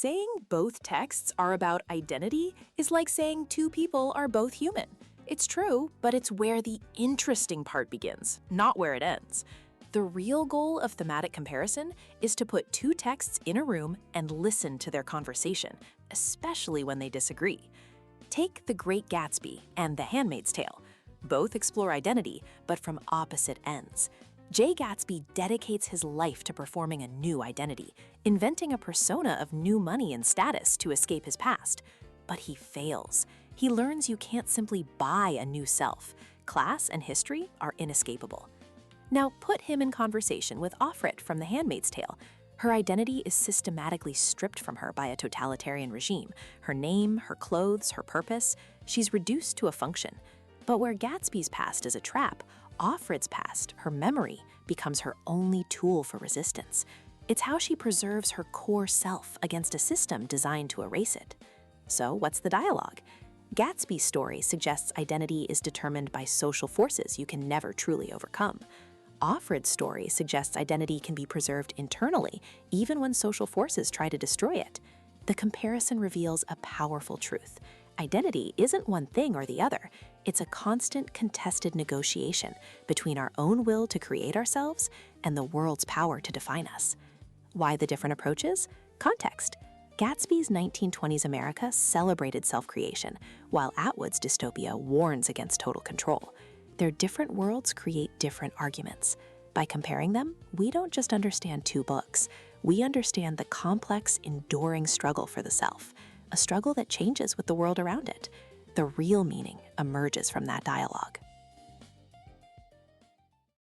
Saying both texts are about identity is like saying two people are both human. It's true, but it's where the interesting part begins, not where it ends. The real goal of thematic comparison is to put two texts in a room and listen to their conversation, especially when they disagree. Take The Great Gatsby and The Handmaid's Tale. Both explore identity, but from opposite ends. Jay Gatsby dedicates his life to performing a new identity, inventing a persona of new money and status to escape his past. But he fails. He learns you can't simply buy a new self. Class and history are inescapable. Now put him in conversation with Offred from The Handmaid's Tale. Her identity is systematically stripped from her by a totalitarian regime. Her name, her clothes, her purpose, she's reduced to a function. But where Gatsby's past is a trap, Offred's past, her memory, becomes her only tool for resistance. It's how she preserves her core self against a system designed to erase it. So what's the dialogue? Gatsby's story suggests identity is determined by social forces you can never truly overcome. Offred's story suggests identity can be preserved internally, even when social forces try to destroy it. The comparison reveals a powerful truth. Identity isn't one thing or the other. It's a constant, contested negotiation between our own will to create ourselves and the world's power to define us. Why the different approaches? Context. Gatsby's 1920s America celebrated self-creation, while Atwood's dystopia warns against total control. Their different worlds create different arguments. By comparing them, we don't just understand two books. We understand the complex, enduring struggle for the self, a struggle that changes with the world around it. The real meaning emerges from that dialogue.